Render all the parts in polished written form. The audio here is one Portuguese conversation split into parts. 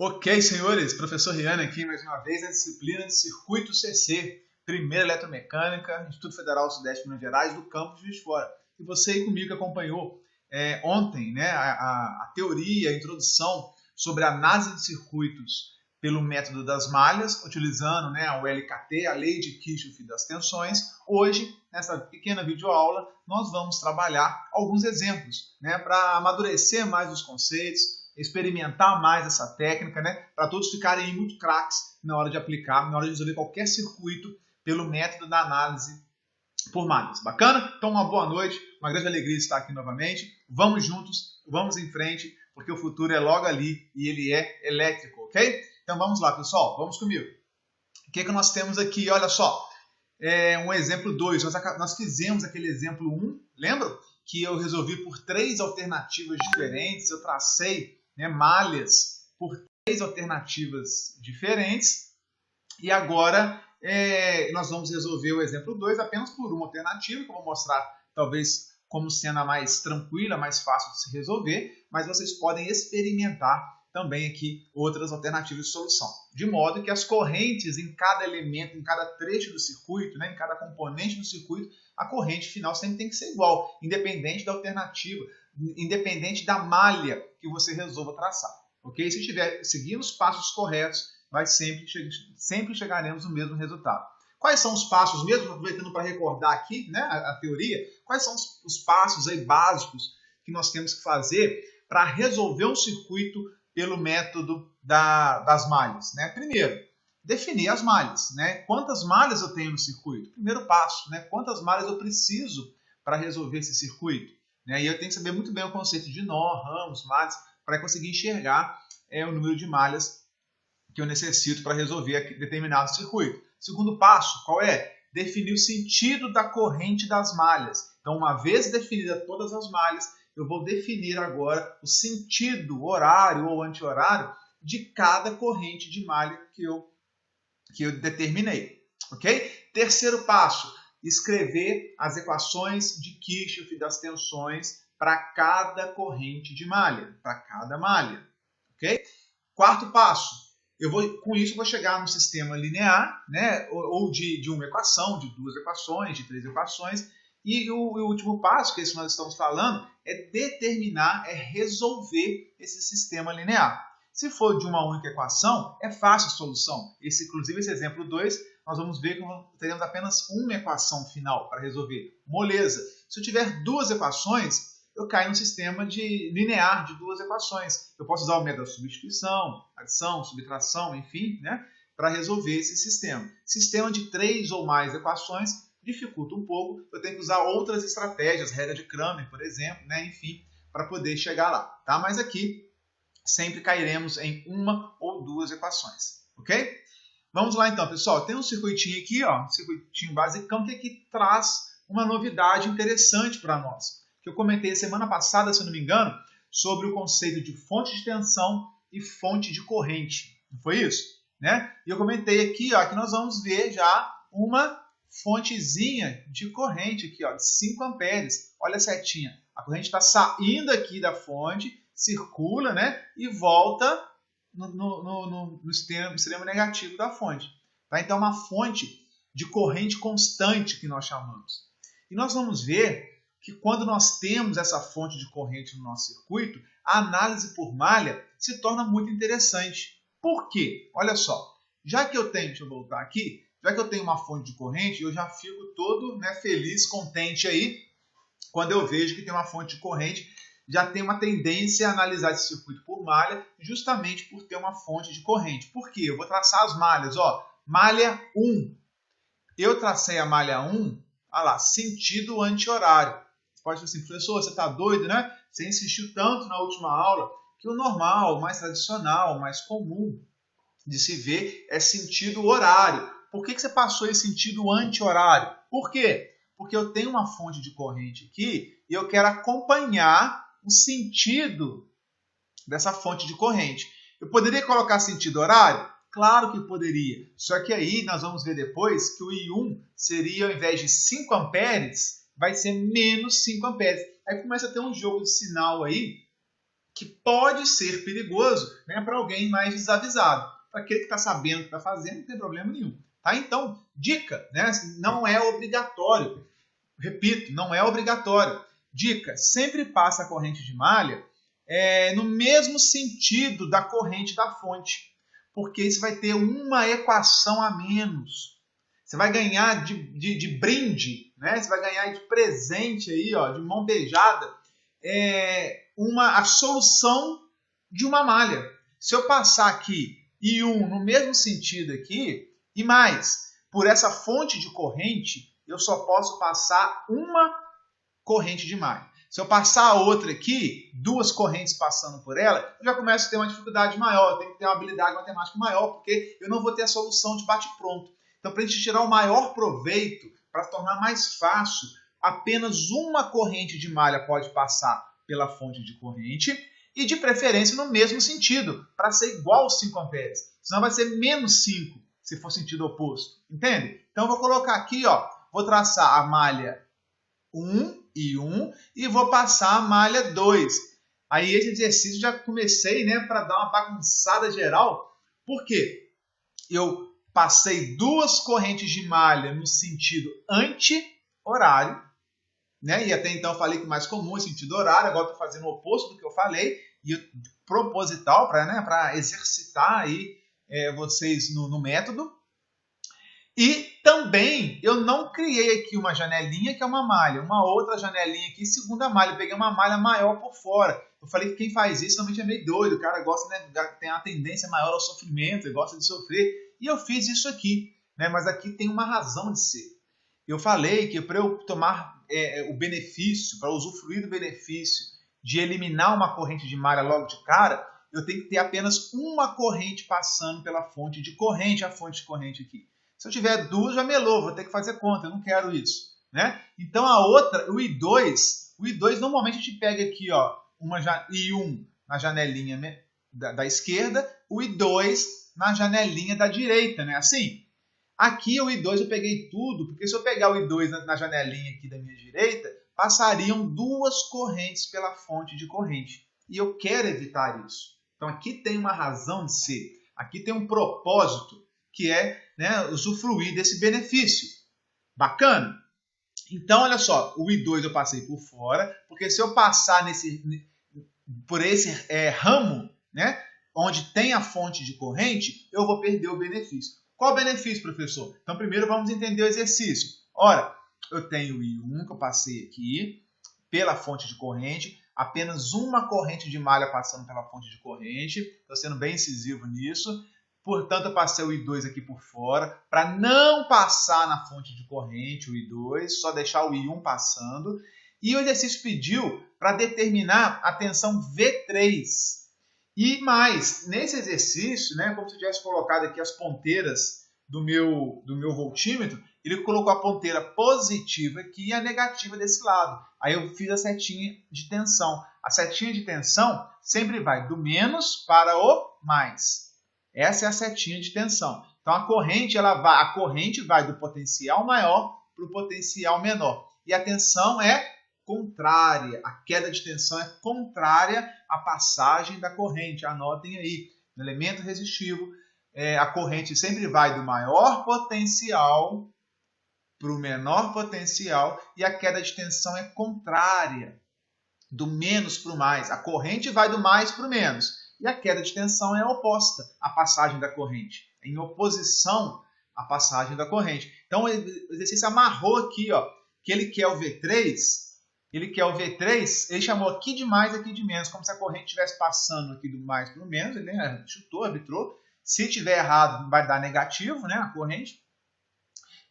Ok, senhores, professor Rian aqui mais uma vez na disciplina de Circuito CC, Primeira Eletromecânica, Instituto Federal Sudeste de Minas Gerais, do campus de Juiz de Fora. E você aí comigo que acompanhou ontem a teoria, a introdução sobre a análise de circuitos pelo método das malhas, utilizando o LKT, a lei de Kirchhoff das tensões. Hoje, nessa pequena videoaula, nós vamos trabalhar alguns exemplos para amadurecer mais os conceitos, experimentar mais essa técnica, para todos ficarem muito craques na hora de aplicar, na hora de resolver qualquer circuito pelo método da análise por malhas. Bacana? Então, uma boa noite, uma grande alegria estar aqui novamente. Vamos juntos, vamos em frente, porque o futuro é logo ali e ele é elétrico, ok? Então, vamos lá, pessoal, vamos comigo. O que nós temos aqui? Olha só, um exemplo 2. Nós fizemos aquele exemplo 1, lembra? Que eu resolvi por 3 alternativas diferentes, eu tracei malhas por 3 alternativas diferentes. E agora nós vamos resolver o exemplo 2 apenas por uma alternativa, que eu vou mostrar talvez como sendo a mais tranquila, mais fácil de se resolver, mas vocês podem experimentar também aqui outras alternativas de solução. De modo que as correntes em cada elemento, em cada trecho do circuito, em cada componente do circuito, a corrente final sempre tem que ser igual, independente da alternativa, independente da malha que você resolva traçar. Ok? Se estiver seguindo os passos corretos, sempre chegaremos no mesmo resultado. Quais são os passos, mesmo aproveitando para recordar aqui a teoria, quais são os passos aí básicos que nós temos que fazer para resolver um circuito pelo método das malhas? Primeiro, definir as malhas. Quantas malhas eu tenho no circuito? Primeiro passo, quantas malhas eu preciso para resolver esse circuito? E eu tenho que saber muito bem o conceito de nó, ramos, malhas, para conseguir enxergar o número de malhas que eu necessito para resolver determinado circuito. Segundo passo, qual é? Definir o sentido da corrente das malhas. Então, uma vez definida todas as malhas, eu vou definir agora o sentido horário ou anti-horário de cada corrente de malha que eu determinei. Ok? Terceiro passo, escrever as equações de Kirchhoff das tensões para cada corrente de malha, para cada malha. Ok? Quarto passo, com isso eu vou chegar no sistema linear, ou de uma equação, de 2 equações, de 3 equações. E o último passo, que é isso que nós estamos falando, é determinar, é resolver esse sistema linear. Se for de uma única equação, é fácil a solução. Inclusive, esse exemplo 2, nós vamos ver que teremos apenas uma equação final para resolver. Moleza. Se eu tiver 2 equações, eu caio no sistema linear de 2 equações. Eu posso usar o método da substituição, adição, subtração, enfim, para resolver esse sistema. Sistema de 3 ou mais equações dificulta um pouco. Eu tenho que usar outras estratégias, regra de Cramer, por exemplo, enfim, para poder chegar lá. Tá? Mas aqui sempre cairemos em 1 ou 2 equações. Ok? Vamos lá então, pessoal. Tem um circuitinho aqui, um circuitinho basicão, que aqui traz uma novidade interessante para nós. Que eu comentei semana passada, se eu não me engano, sobre o conceito de fonte de tensão e fonte de corrente. Não foi isso? E eu comentei aqui que nós vamos ver já uma fontezinha de corrente aqui, de 5 amperes. Olha a setinha. A corrente está saindo aqui da fonte, circula, e volta no extremo negativo da fonte. Tá? Então, é uma fonte de corrente constante que nós chamamos. E nós vamos ver que quando nós temos essa fonte de corrente no nosso circuito, a análise por malha se torna muito interessante. Por quê? Olha só, deixa eu voltar aqui, já que eu tenho uma fonte de corrente, eu já fico todo feliz, contente aí, quando eu vejo que tem uma fonte de corrente, já tem uma tendência a analisar esse circuito por malha, justamente por ter uma fonte de corrente. Por quê? Eu vou traçar as malhas, malha 1. Eu tracei a malha 1, olha lá, sentido anti-horário. Você pode dizer assim, professor, você está doido, Você insistiu tanto na última aula que o normal, o mais tradicional, o mais comum de se ver é sentido horário. Por que você passou esse sentido anti-horário? Por quê? Porque eu tenho uma fonte de corrente aqui e eu quero acompanhar o sentido dessa fonte de corrente. Eu poderia colocar sentido horário? Claro que poderia. Só que aí nós vamos ver depois que o I1 seria, ao invés de 5 amperes, vai ser menos 5 amperes. Aí começa a ter um jogo de sinal aí que pode ser perigoso, né, para alguém mais desavisado. Para aquele que está sabendo o que está fazendo, não tem problema nenhum. Tá? Então, dica, né, não é obrigatório. Repito, não é obrigatório. Dica, sempre passa a corrente de malha no mesmo sentido da corrente da fonte, porque isso vai ter uma equação a menos. Você vai ganhar de brinde, né? Você vai ganhar de presente aí, ó, de mão beijada, a solução de uma malha. Se eu passar aqui I1 no mesmo sentido aqui, e mais, por essa fonte de corrente, eu só posso passar uma corrente de malha. Se eu passar a outra aqui, duas correntes passando por ela, eu já começo a ter uma dificuldade maior, eu tenho que ter uma habilidade matemática maior, porque eu não vou ter a solução de bate-pronto. Então, para a gente tirar o maior proveito, para tornar mais fácil, apenas uma corrente de malha pode passar pela fonte de corrente, e de preferência no mesmo sentido, para ser igual aos 5 amperes. Senão vai ser menos 5, se for sentido oposto. Entende? Então, eu vou colocar aqui, ó, vou traçar a malha 1 e 1 e vou passar a malha 2. Aí esse exercício já comecei, né, para dar uma bagunçada geral. Por quê? Eu passei duas correntes de malha no sentido anti-horário, né? E até então eu falei que o mais comum é sentido horário, agora estou fazendo o oposto do que eu falei, e proposital para exercitar aí, vocês no método. E também eu não criei aqui uma janelinha que é uma malha, uma outra janelinha aqui, segunda malha, eu peguei uma malha maior por fora. Eu falei que quem faz isso normalmente é meio doido, o cara gosta, né, tem uma tendência maior ao sofrimento, ele gosta de sofrer, e eu fiz isso aqui, né, mas aqui tem uma razão de ser. Eu falei que para eu tomar o benefício, para usufruir do benefício de eliminar uma corrente de malha logo de cara, eu tenho que ter apenas uma corrente passando pela fonte de corrente, a fonte de corrente aqui. Se eu tiver duas, já melou, vou ter que fazer conta, eu não quero isso, né? Então a outra, o I2 normalmente a gente pega aqui, ó, I1 na janelinha da esquerda, o I2 na janelinha da direita, né? Assim, aqui o I2 eu peguei tudo, porque se eu pegar o I2 na janelinha aqui da minha direita, passariam duas correntes pela fonte de corrente. E eu quero evitar isso. Então aqui tem uma razão de ser, aqui tem um propósito, que é, né, usufruir desse benefício. Bacana? Então, olha só, o I2 eu passei por fora, porque se eu passar por esse ramo, né, onde tem a fonte de corrente, eu vou perder o benefício. Qual o benefício, professor? Então, primeiro vamos entender o exercício. Ora, eu tenho o I1 que eu passei aqui, pela fonte de corrente, apenas uma corrente de malha passando pela fonte de corrente, estou sendo bem incisivo nisso. Portanto, eu passei o I2 aqui por fora, para não passar na fonte de corrente o I2, só deixar o I1 passando. E o exercício pediu para determinar a tensão V3. E mais, nesse exercício, né, como se eu tivesse colocado aqui as ponteiras do meu voltímetro, ele colocou a ponteira positiva aqui e a negativa desse lado. Aí eu fiz a setinha de tensão. A setinha de tensão sempre vai do menos para o mais. Essa é a setinha de tensão. Então a corrente vai do potencial maior para o potencial menor. E a tensão é contrária. A queda de tensão é contrária à passagem da corrente. Anotem aí. No elemento resistivo, a corrente sempre vai do maior potencial para o menor potencial e a queda de tensão é contrária, do menos para o mais. A corrente vai do mais para o menos. E a queda de tensão é oposta à passagem da corrente, em oposição à passagem da corrente. Então o exercício amarrou aqui, ó, que ele quer o V3, ele chamou aqui de mais, aqui de menos, como se a corrente estivesse passando aqui do mais para o menos, ele chutou, arbitrou. Se tiver errado, vai dar negativo, né, a corrente.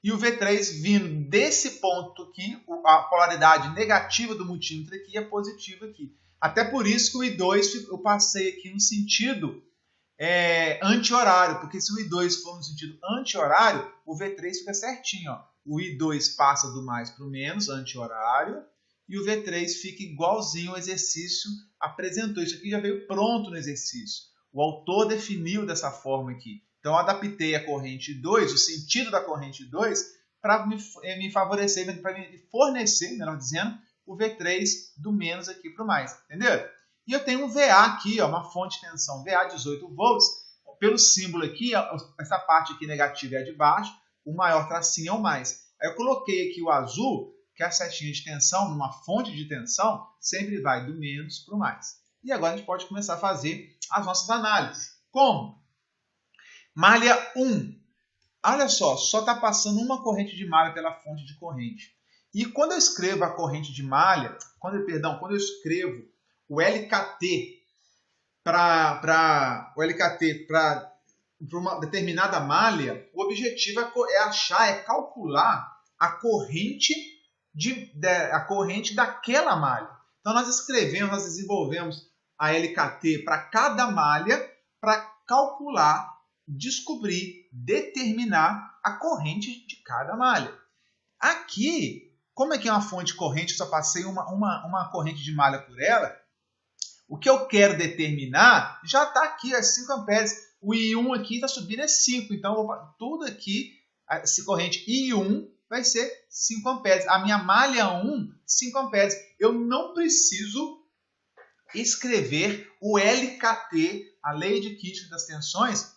E o V3 vindo desse ponto aqui, a polaridade negativa do multímetro aqui é positiva aqui. Até por isso que o I2 eu passei aqui no sentido anti-horário, porque se o I2 for no sentido anti-horário, o V3 fica certinho. Ó. O I2 passa do mais para o menos, anti-horário, e o V3 fica igualzinho ao exercício apresentou. Isso aqui já veio pronto no exercício. O autor definiu dessa forma aqui. Então, eu adaptei a corrente 2, o sentido da corrente 2, para me favorecer, para me fornecer, melhor dizendo, o V3 do menos aqui para o mais. Entendeu? E eu tenho um VA aqui, ó, uma fonte de tensão VA 18 volts. Pelo símbolo aqui, essa parte aqui negativa é a de baixo, o maior tracinho é o mais. Aí eu coloquei aqui o azul, que é a setinha de tensão, numa fonte de tensão, sempre vai do menos para o mais. E agora a gente pode começar a fazer as nossas análises. Como? Malha 1. Olha só está passando uma corrente de malha pela fonte de corrente. E quando eu escrevo a corrente de malha, quando eu escrevo o LKT para uma determinada malha, o objetivo é calcular a corrente daquela malha. Então nós desenvolvemos a LKT para cada malha para calcular, descobrir, determinar a corrente de cada malha. Aqui, como é que é uma fonte de corrente, eu só passei uma corrente de malha por ela, o que eu quero determinar já está aqui, é 5 amperes. O I1 aqui está subindo é 5, então tudo aqui, essa corrente I1 vai ser 5 amperes. A minha malha 1, 5 amperes. Eu não preciso escrever o LKT, a lei de Kirchhoff das tensões,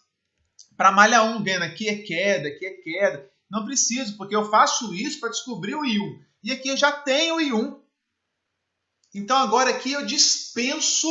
para a malha 1, vendo aqui é queda, aqui é queda. Não preciso, porque eu faço isso para descobrir o I1. E aqui eu já tenho o I1. Então agora aqui eu dispenso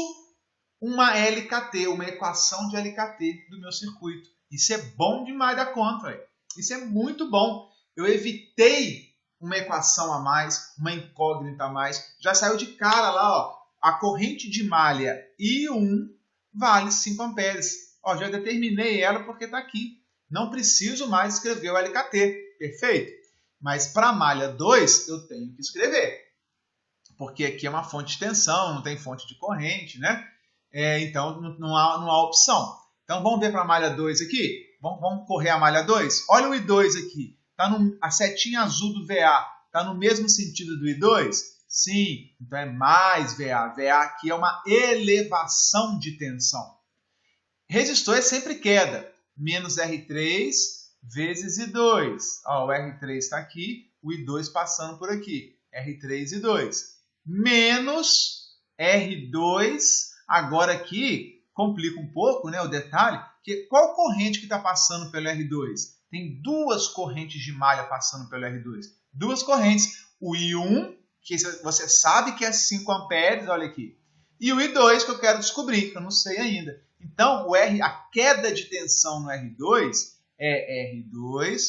uma LKT, uma equação de LKT do meu circuito. Isso é bom demais da conta, véio. Isso é muito bom. Eu evitei uma equação a mais, uma incógnita a mais. Já saiu de cara lá, ó. A corrente de malha I1 vale 5 amperes. Ó, já determinei ela porque está aqui. Não preciso mais escrever o LKT. Perfeito? Mas para a malha 2 eu tenho que escrever. Porque aqui é uma fonte de tensão, não tem fonte de corrente, né? Então não há opção. Então vamos ver para a malha 2 aqui? Vamos correr a malha 2? Olha o I2 aqui. A setinha azul do VA está no mesmo sentido do I2? Sim, então é mais VA. VA aqui é uma elevação de tensão. Resistor é sempre queda. Menos R3 vezes I2. Ó, o R3 está aqui, o I2 passando por aqui. R3 e 2. Menos R2. Agora aqui complica um pouco, né, o detalhe. Que qual corrente que está passando pelo R2? Tem duas correntes de malha passando pelo R2. Duas correntes. O I1, que você sabe que é 5 amperes, olha aqui. E o I2 que eu quero descobrir, que eu não sei ainda. Então, a queda de tensão no R2 é R2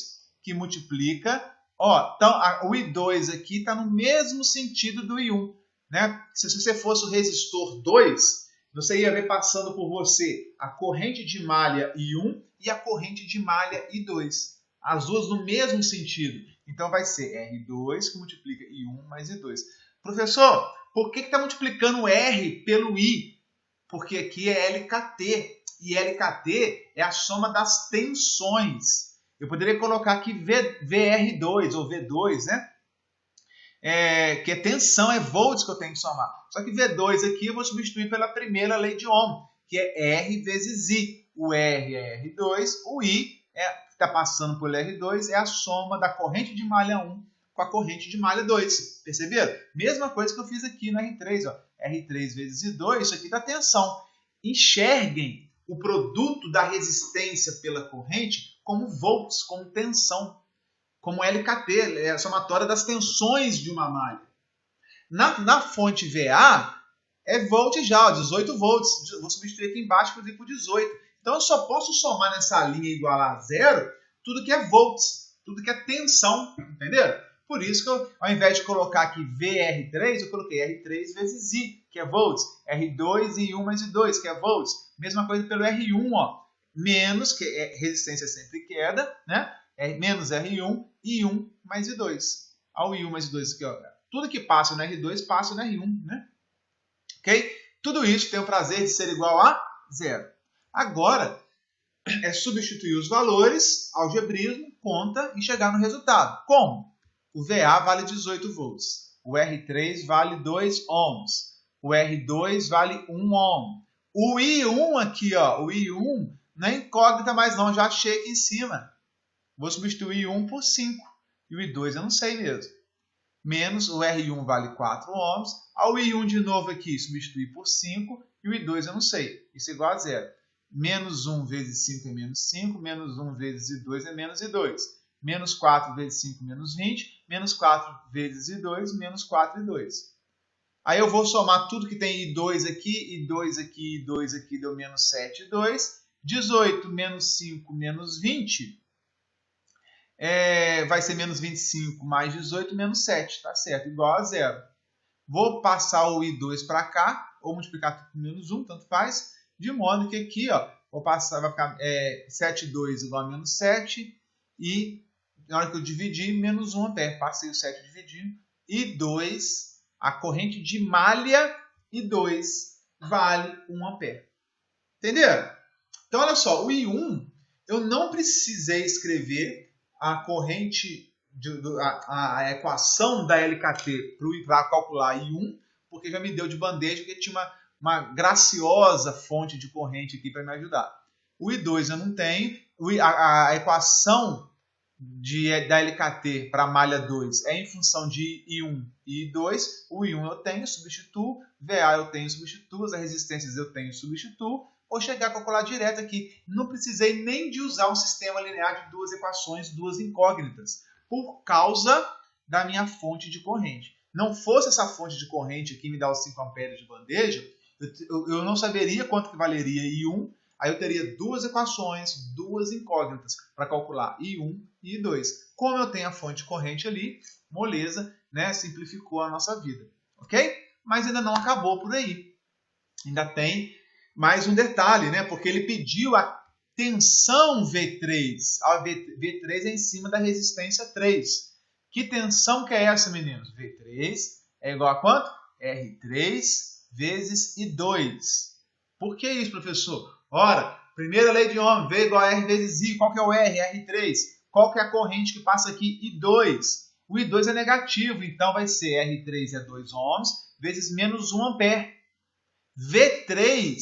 que multiplica. Ó, então, o I2 aqui está no mesmo sentido do I1. Né? Se você fosse o resistor 2, você ia ver passando por você a corrente de malha I1 e a corrente de malha I2. As duas no mesmo sentido. Então, vai ser R2 que multiplica I1 mais I2. Professor, por que está multiplicando R pelo I? Porque aqui é LKT. E LKT é a soma das tensões. Eu poderia colocar aqui VR2 ou V2, né? Que é tensão, é volts que eu tenho que somar. Só que V2 aqui eu vou substituir pela primeira lei de Ohm, que é R vezes I. O R é R2, o I que está passando por R2 é a soma da corrente de malha 1 com a corrente de malha 2. Perceberam? Mesma coisa que eu fiz aqui no R3. Ó. R3 vezes I2, isso aqui dá tensão. Enxerguem o produto da resistência pela corrente como volts, como tensão, como LKT, é a somatória das tensões de uma malha. Na fonte VA, é volt já, ó, 18 volts. Vou substituir aqui embaixo por 18. Então, eu só posso somar nessa linha igualar a zero tudo que é volts, tudo que é tensão, entenderam? Por isso que eu, ao invés de colocar aqui VR3, eu coloquei R3 vezes I, que é volts. R2 e I1 mais I2, que é volts. Mesma coisa pelo R1, ó. Menos, que é resistência sempre queda, né? Menos R1 e I1 mais I2. Olha o I1 mais I2 aqui, ó. Tudo que passa no R2 passa no R1, né? Ok? Tudo isso tem o prazer de ser igual a zero. Agora, é substituir os valores, algebrismo, conta e chegar no resultado. Como? O VA vale 18 volts. O R3 vale 2 ohms. O R2 vale 1 ohm. O I1 aqui, ó, o I1 não é incógnita mais não, já achei aqui em cima. Vou substituir I1 por 5. E o I2 eu não sei mesmo. menos o R1 vale 4 ohms. Ao I1 de novo aqui, substituir por 5, e o I2 eu não sei. Isso é igual a zero. Menos 1 vezes 5 é menos 5, menos 1 vezes I2 é menos I2. Menos 4 vezes 5, menos 20, menos 4 vezes I2, menos 4 I2. Aí eu vou somar tudo que tem I2 aqui, I2 aqui, I2 aqui, deu menos 7, I2. 18 menos 5 menos 20 vai ser menos 25 mais 18 menos 7, tá certo? Igual a zero. Vou passar o I2 para cá, ou multiplicar tudo por menos 1, tanto faz, de modo que aqui, ó, vou passar, vai ficar 7,2 igual a menos 7, e na hora que eu dividir, menos 1 ampere. Passei o 7 dividindo, I2, a corrente de malha I2 vale 1 ampere. Entenderam? Então, olha só, o I1, eu não precisei escrever a corrente, a equação da LKT para calcular I1, porque já me deu de bandeja que tinha uma graciosa fonte de corrente aqui para me ajudar. O I2 eu não tenho, a equação da LKT para a malha 2 é em função de I1 e I2. O I1 eu tenho, substituo, VA eu tenho, substituo, as resistências eu tenho, substituo. Ou chegar a calcular direto aqui. Não precisei nem de usar um sistema linear de duas equações, duas incógnitas, por causa da minha fonte de corrente. Não fosse essa fonte de corrente aqui me dar os 5 amperes de bandeja, eu não saberia quanto que valeria I1, aí eu teria duas equações, duas incógnitas para calcular I1 e I2. Como eu tenho a fonte de corrente ali, moleza, né, simplificou a nossa vida. Ok? Mas ainda não acabou por aí. Ainda tem mais um detalhe, né? Porque ele pediu a tensão V3. A V3 é em cima da resistência 3. Que tensão que é essa, meninos? V3 é igual a quanto? R3 vezes I2. Por que isso, professor? Ora, primeira lei de Ohm, V igual a R vezes I. Qual que é o R? R3. Qual que é a corrente que passa aqui? I2. O I2 é negativo, então vai ser R3 é 2 ohms vezes menos 1 ampere. V3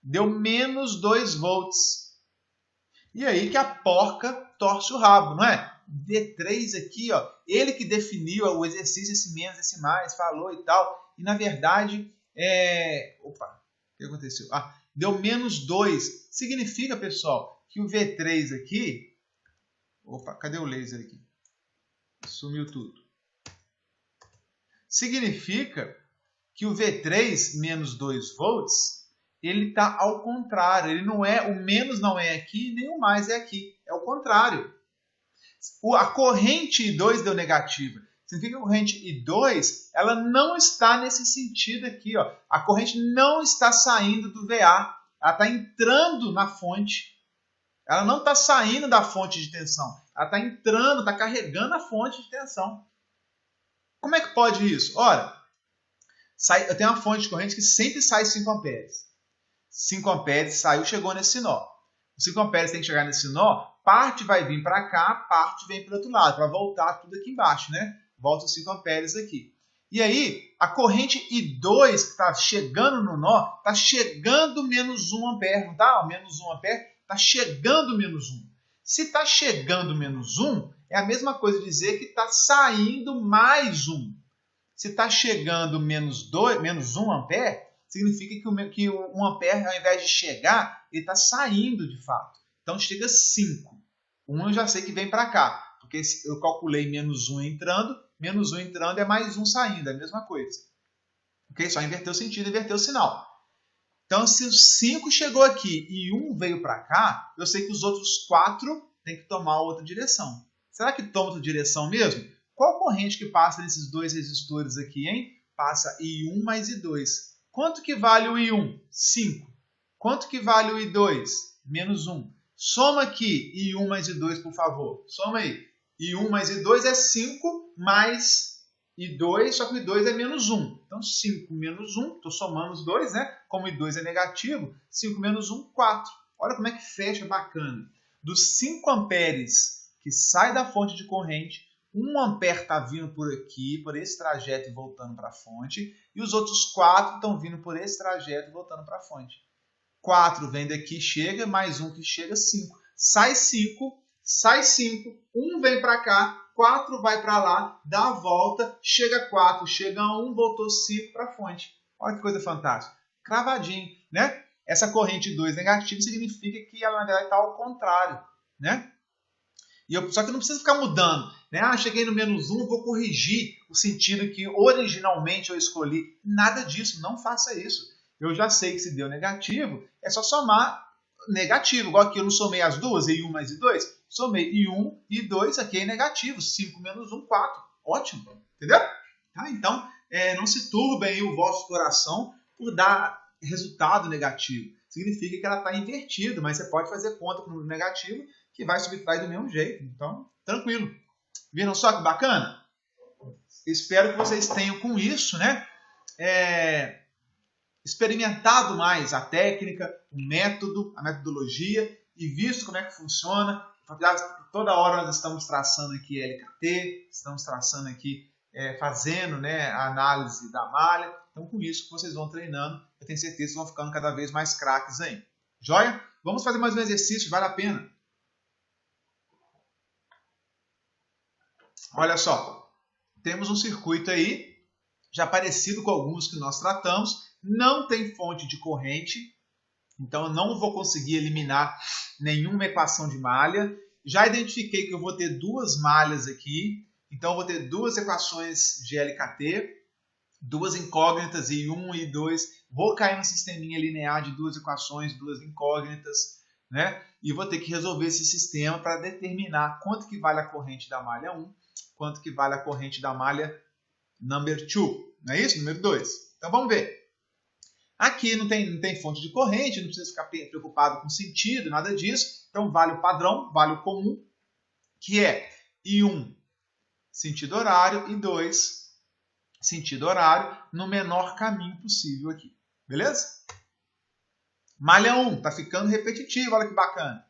deu menos 2 volts. E aí que a porca torce o rabo, não é? V3 aqui, ó, ele que definiu o exercício, esse menos, esse mais, falou e tal. E na verdade, opa, o que aconteceu? Deu menos 2. Significa, pessoal, que o V3 aqui... Opa, cadê o laser aqui? Sumiu tudo. Significa que o V3 menos 2 volts, ele está ao contrário. Ele não é, o menos não é aqui, nem o mais é aqui. É o contrário. A corrente I2 deu negativa. Significa que a corrente I2, ela não está nesse sentido aqui. Ó. A corrente não está saindo do VA. Ela está entrando na fonte. Ela não está saindo da fonte de tensão. Ela está entrando, está carregando a fonte de tensão. Como é que pode isso? Ora, eu tenho uma fonte de corrente que sempre sai 5 amperes. 5 amperes saiu, chegou nesse nó. Os 5 amperes tem que chegar nesse nó, parte vai vir para cá, parte vem para o outro lado, para voltar tudo aqui embaixo, né? Volta os 5 amperes aqui. E aí, a corrente I2 que está chegando no nó, está chegando menos 1 ampere, não está? Menos 1 ampere, está chegando menos 1. Se está chegando menos 1, é a mesma coisa dizer que está saindo mais 1. Se está chegando menos 1 ampere, significa que o 1 ampere, ao invés de chegar, ele está saindo de fato. Então chega 5. 1 eu já sei que vem para cá, porque eu calculei menos 1 entrando é mais 1 saindo, é a mesma coisa. Ok? Só inverter o sentido, inverter o sinal. Então, se o 5 chegou aqui e 1 veio para cá, eu sei que os outros 4 têm que tomar outra direção. Será que toma outra direção mesmo? Qual corrente que passa nesses dois resistores aqui, hein? Passa I1 mais I2. Quanto que vale o I1? 5. Quanto que vale o I2? Menos 1. Soma aqui I1 mais I2, por favor. Soma aí. I1 mais I2 é 5 mais I2, só que o I2 é menos 1. Então, 5 menos 1, estou somando os dois, né? Como o I2 é negativo, 5 menos 1, 4. Olha como é que fecha bacana. Dos 5 amperes que sai da fonte de corrente, 1 ampere está vindo por aqui, por esse trajeto e voltando para a fonte, e os outros 4 estão vindo por esse trajeto e voltando para a fonte. 4 vem daqui, chega, mais 1 que chega, 5. Sai 5, 1 vem para cá, 4 vai para lá, dá a volta, chega 4, chega 1, voltou 5 para a fonte. Olha que coisa fantástica. Cravadinho, né? Essa corrente 2 negativa significa que ela, na verdade, está ao contrário, né? Só que não precisa ficar mudando, né? Ah, cheguei no menos 1, vou corrigir o sentido que originalmente eu escolhi. Nada disso, não faça isso. Eu já sei que se deu negativo, é só somar negativo. Igual aqui eu não somei as duas, I1 mais I2. Somei I1 e I2, aqui é negativo. 5 menos 1, 4. Ótimo, entendeu? Tá? Então, não se turbem o vosso coração por dar resultado negativo. Significa que ela está invertida, mas você pode fazer conta com o número negativo que vai subtrair do mesmo jeito. Então, tranquilo. Viram só que bacana? Espero que vocês tenham com isso, né? Experimentado mais a técnica, o método, a metodologia e visto como é que funciona. Toda hora nós estamos traçando aqui LKT, estamos traçando aqui, fazendo, né, a análise da malha. Então, com isso, vocês vão treinando. Eu tenho certeza que vão ficando cada vez mais craques aí. Joia? Vamos fazer mais um exercício, vale a pena. Olha só, temos um circuito aí, já parecido com alguns que nós tratamos, não tem fonte de corrente, então eu não vou conseguir eliminar nenhuma equação de malha. Já identifiquei que eu vou ter duas malhas aqui, então eu vou ter duas equações de LKT, duas incógnitas, I1 e I2, vou cair no sisteminha linear de duas equações, duas incógnitas, né? E vou ter que resolver esse sistema para determinar quanto que vale a corrente da malha 1, quanto que vale a corrente da malha number 2, não é isso? Número 2. Então vamos ver. Aqui não tem fonte de corrente, não precisa ficar preocupado com sentido, nada disso. Então vale o padrão, vale o comum, que é I1 sentido horário e 2 sentido horário no menor caminho possível aqui. Beleza? Malha 1, tá ficando repetitivo, olha que bacana.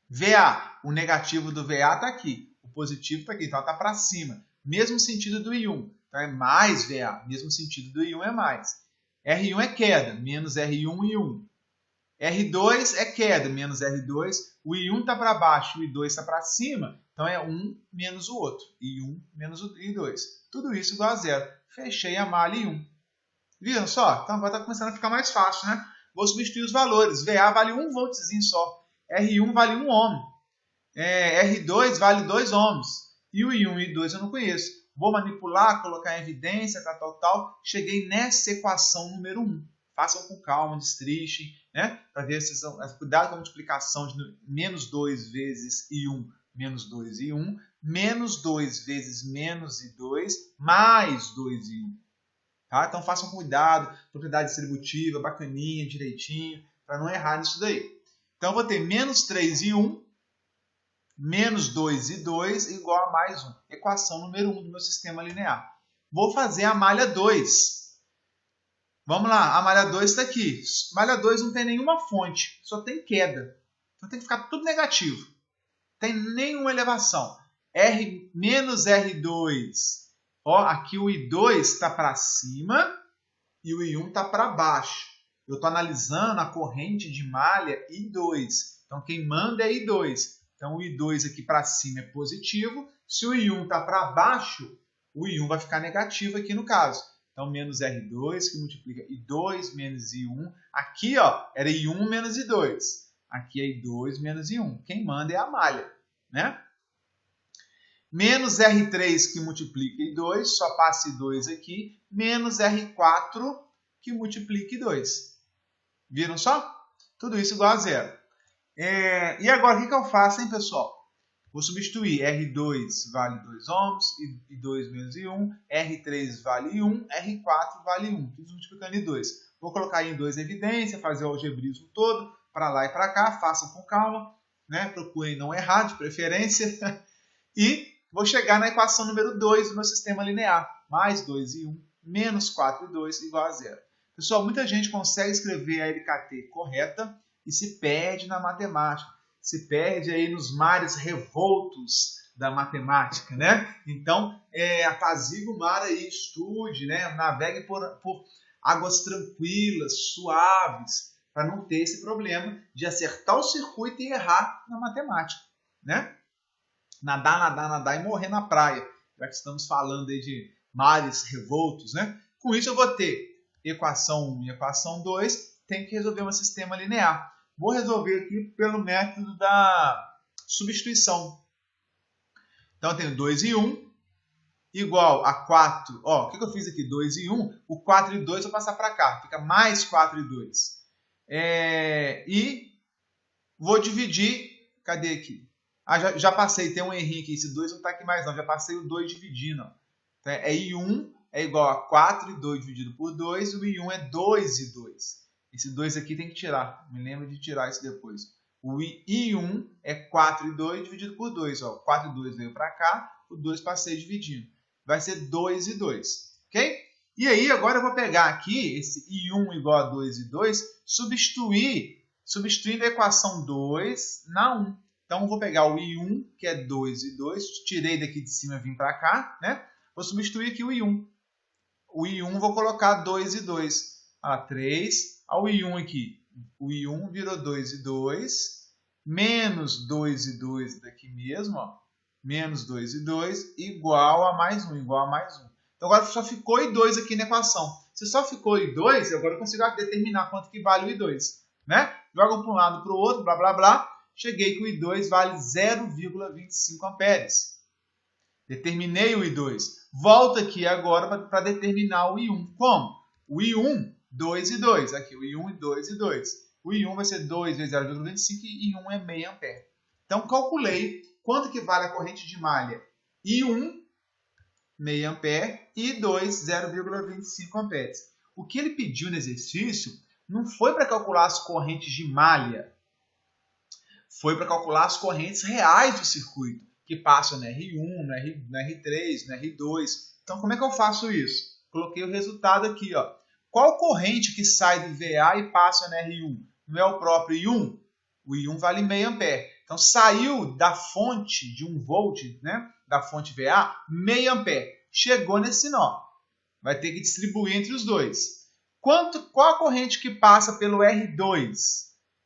VA, o negativo do VA está aqui, o positivo está aqui, então está para cima. Mesmo sentido do I1, então é mais VA, mesmo sentido do I1 é mais. R1 é queda, menos R1 e 1. R2 é queda, menos R2. O I1 está para baixo, o I2 está para cima, então é um menos o outro. I1 menos o I2. Tudo isso igual a zero. Fechei a malha I1. Viram só? Então agora está começando a ficar mais fácil, né? Vou substituir os valores. VA vale 1 voltzinho só. R1 vale 1 ohm. R2 vale 2 ohms. E o I1 e I2 eu não conheço. Vou manipular, colocar em evidência, tal. Cheguei nessa equação número 1. Façam com calma, destrichem, né? Para ver se cuidado com a multiplicação de menos 2 vezes I1, menos 2 I1, menos 2 vezes menos I2, mais 2 I1. Tá? Então façam cuidado, propriedade distributiva, bacaninha, direitinho, para não errar nisso daí. Então eu vou ter menos 3 I1, menos 2 e 2 igual a mais 1. Equação número 1 do meu sistema linear. Vou fazer a malha 2. Vamos lá, a malha 2 está aqui. Malha 2 não tem nenhuma fonte, só tem queda. Então tem que ficar tudo negativo. Não tem nenhuma elevação. Menos R2. Ó, aqui o I2 está para cima e o I1 está para baixo. Eu estou analisando a corrente de malha I2. Então quem manda é I2. Então, o I2 aqui para cima é positivo. Se o I1 está para baixo, o I1 vai ficar negativo aqui no caso. Então, menos R2, que multiplica I2 menos I1. Aqui, ó, era I1 menos I2. Aqui é I2 menos I1. Quem manda é a malha, né? Menos R3, que multiplica I2, só passa I2 aqui. Menos R4, que multiplica I2. Viram só? Tudo isso igual a zero. E agora o que eu faço, hein, pessoal? Vou substituir. R2 vale 2 ohms, I2 menos I1, R3 vale I1, R4 vale I1. Tudo multiplicando I2. Vou colocar I2 em evidência, fazer o algebrismo todo, para lá e para cá. Façam com calma, né? Procurem não errar, de preferência. E vou chegar na equação número 2 do meu sistema linear. Mais 2 I1, menos 4 I2 igual a zero. Pessoal, muita gente consegue escrever a LKT correta e se perde na matemática, se perde aí nos mares revoltos da matemática, né? Então, apazigue o mar aí, estude, né? Navegue por águas tranquilas, suaves, para não ter esse problema de acertar o circuito e errar na matemática, né? nadar, nadar, nadar e morrer na praia, já que estamos falando aí de mares revoltos, né? Com isso eu vou ter equação 1 e equação 2, tem que resolver um sistema linear. Vou resolver aqui pelo método da substituição. Então eu tenho 2 e 1 igual a 4. Ó, o que eu fiz aqui? 2 e 1. O 4 e 2 eu vou passar para cá. Fica mais 4 e 2. E vou dividir. Cadê aqui? Ah, já passei. Tem um errinho aqui. Esse 2 não está aqui mais não. Já passei o 2 dividindo. Ó. Então, I1 é igual a 4 e 2 dividido por 2. O I1 é 2 e 2. Esse 2 aqui tem que tirar. Me lembro de tirar isso depois. O I1 é 4 e 2 dividido por 2. Ó. 4 e 2 veio para cá. O 2 passei dividindo. Vai ser 2 e 2. Ok? E aí, agora eu vou pegar aqui esse I1 igual a 2 e 2, substituindo a equação 2 na 1. Então, eu vou pegar o I1, que é 2 e 2, tirei daqui de cima e vim para cá, né? Vou substituir aqui o I1. O I1 vou colocar 2 e 2. 3. O I1 aqui. O I1 virou 2 e 2, menos 2 e 2 daqui mesmo, ó. Menos 2 e 2, igual a mais 1, igual a mais 1. Então, agora só ficou I2 aqui na equação. Se só ficou I2, agora eu consigo determinar quanto que vale o I2. Né? Jogo para um lado para o outro, blá, blá, blá. Cheguei que o I2 vale 0,25 amperes. Determinei o I2. Volto aqui agora para determinar o I1. Como? O I1, 2 e 2. Aqui, o I1 e 2 e 2. O I1 vai ser 2 vezes 0,25 e I1 é meio ampere. Então, calculei quanto que vale a corrente de malha I1, meio ampere, e I2, 0,25 amperes. O que ele pediu no exercício não foi para calcular as correntes de malha, foi para calcular as correntes reais do circuito, que passam no R1, no R3, no R2. Então, como é que eu faço isso? Coloquei o resultado aqui. Ó. Qual corrente que sai do VA e passa no R1? Não é o próprio I1? O I1 vale meio ampere. Então, saiu da fonte de 1 volt, né? Da fonte VA, meio ampere. Chegou nesse nó. Vai ter que distribuir entre os dois. Qual a corrente que passa pelo R2?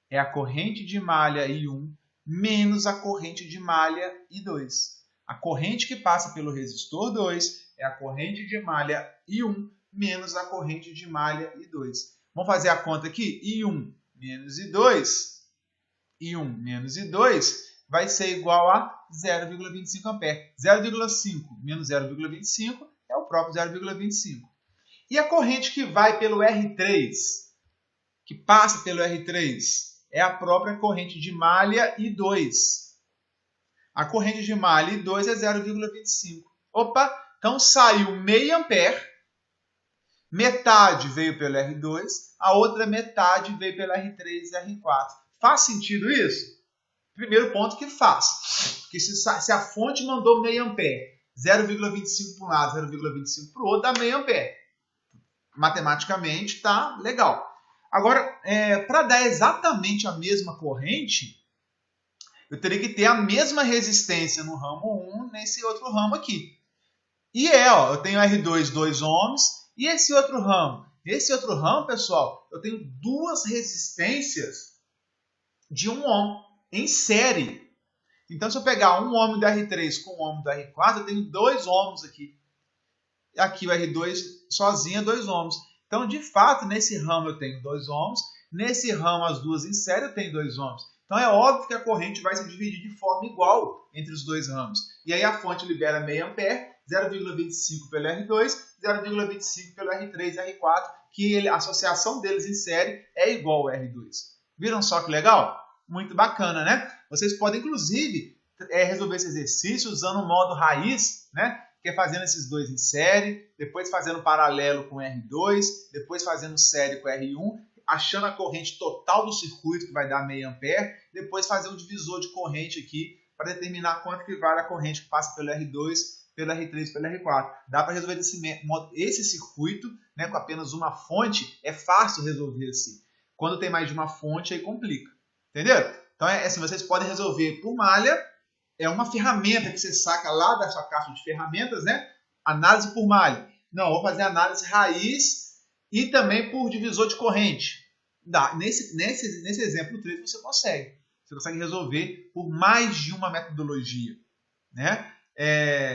É a corrente de malha I1 menos a corrente de malha I2. A corrente que passa pelo resistor 2 é a corrente de malha I1 menos a corrente de malha I2. Vamos fazer a conta aqui? I1 menos I2. I1 menos I2 vai ser igual a 0,25 ampere. 0,5 menos 0,25 é o próprio 0,25. E a corrente que vai pelo R3, que passa pelo R3, é a própria corrente de malha I2. A corrente de malha I2 é 0,25. Opa, então saiu meio ampere, metade veio pelo R2, a outra metade veio pelo R3 e R4. Faz sentido isso? Primeiro ponto que faz. Porque se a fonte mandou meio ampere, 0,25 para um lado, 0,25 para o outro, dá meio ampere. Matematicamente está legal. Agora, para dar exatamente a mesma corrente, eu teria que ter a mesma resistência no ramo 1 nesse outro ramo aqui. E eu tenho R2, 2 ohms, e esse outro ramo? Esse outro ramo, pessoal, eu tenho duas resistências de 1 ohm em série. Então, se eu pegar 1 ohm do R3 com 1 ohm do R4, eu tenho 2 ohms aqui. Aqui o R2 sozinho é 2 ohms. Então, de fato, nesse ramo eu tenho 2 ohms. Nesse ramo, as duas em série, eu tenho 2 ohms. Então, é óbvio que a corrente vai se dividir de forma igual entre os dois ramos. E aí, a fonte libera meio ampere, 0,25 pelo R2, 0,25 pelo R3 e R4, que a associação deles em série é igual ao R2. Viram só que legal? Muito bacana, né? Vocês podem, inclusive, resolver esse exercício usando o modo raiz, né? Que é fazendo esses dois em série, depois fazendo paralelo com R2, depois fazendo série com R1, achando a corrente total do circuito, que vai dar meio ampere, depois fazer um divisor de corrente aqui, para determinar quanto que vale a corrente que passa pelo R2, pelo R3 e pelo R4. Dá para resolver esse circuito, né, com apenas uma fonte, é fácil resolver assim. Quando tem mais de uma fonte, aí complica. Entendeu? Então, assim, vocês podem resolver por malha. É uma ferramenta que você saca lá da sua caixa de ferramentas, né? Análise por malha. Não, eu vou fazer análise raiz e também por divisor de corrente. Nesse exemplo 3 você consegue. Você consegue resolver por mais de uma metodologia. né?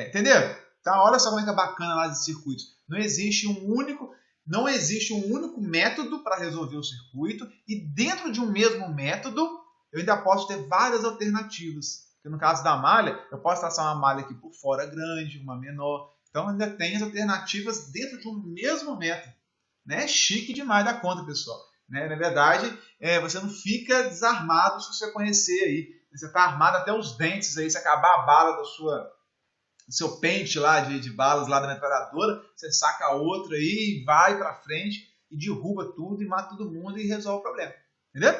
Entendeu? Então, olha só como é que é bacana a análise de circuitos. Não existe um único método para resolver o circuito, e dentro de um mesmo método eu ainda posso ter várias alternativas. Porque no caso da malha, eu posso traçar uma malha aqui por fora grande, uma menor. Então ainda tem as alternativas dentro de um mesmo método. Né? Chique demais da conta, pessoal. Né? Na verdade, você não fica desarmado se você conhecer aí. Você está armado até os dentes aí, se acabar a bala do seu pente lá de balas lá da metralhadora, você saca a outra aí, vai para frente e derruba tudo e mata todo mundo e resolve o problema. Entendeu?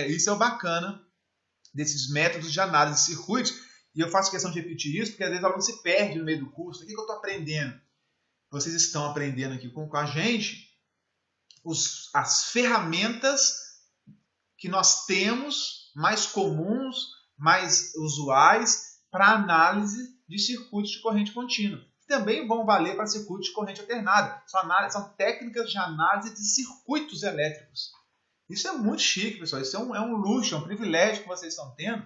Isso é o bacana desses métodos de análise de circuitos. E eu faço questão de repetir isso, porque às vezes o aluno se perde no meio do curso. O que eu estou aprendendo? Vocês estão aprendendo aqui com a gente as ferramentas que nós temos mais comuns, mais usuais para análise de circuitos de corrente contínua. Também vão valer para circuitos de corrente alternada. São técnicas de análise de circuitos elétricos. Isso é muito chique, pessoal. Isso é um luxo, é um privilégio que vocês estão tendo,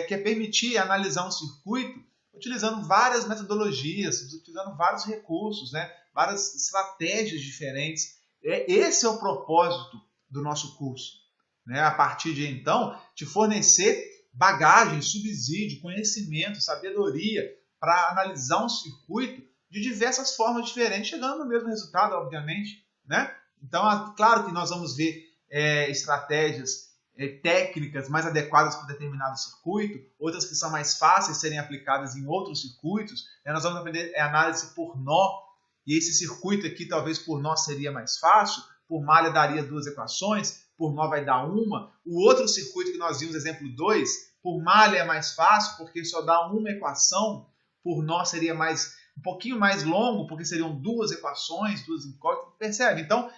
que é permitir analisar um circuito utilizando várias metodologias, utilizando vários recursos, né? Várias estratégias diferentes. Esse é o propósito do nosso curso. Né? A partir de então, te fornecer bagagem, subsídio, conhecimento, sabedoria para analisar um circuito de diversas formas diferentes, chegando no mesmo resultado, obviamente. Né? Então, claro que nós vamos ver estratégias técnicas mais adequadas para determinado circuito, outras que são mais fáceis de serem aplicadas em outros circuitos. Nós vamos aprender análise por nó, e esse circuito aqui talvez por nó seria mais fácil, por malha daria 2 equações, por nó vai dar uma. O outro circuito que nós vimos, exemplo 2, por malha é mais fácil porque só dá uma equação, por nó seria um pouquinho mais longo, porque seriam 2 equações, 2 incógnitas, percebe? Então,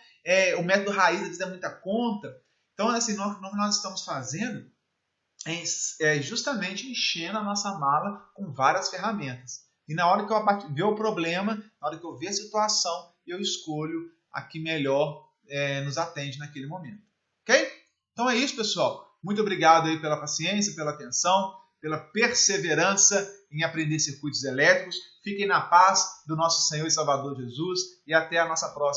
o método raiz às vezes é muita conta. Então, assim, o que nós estamos fazendo é justamente enchendo a nossa mala com várias ferramentas. E na hora que eu ver o problema, na hora que eu ver a situação, eu escolho a que melhor nos atende naquele momento. Ok? Então é isso, pessoal. Muito obrigado aí pela paciência, pela atenção, pela perseverança em aprender circuitos elétricos. Fiquem na paz do nosso Senhor e Salvador Jesus e até a nossa próxima.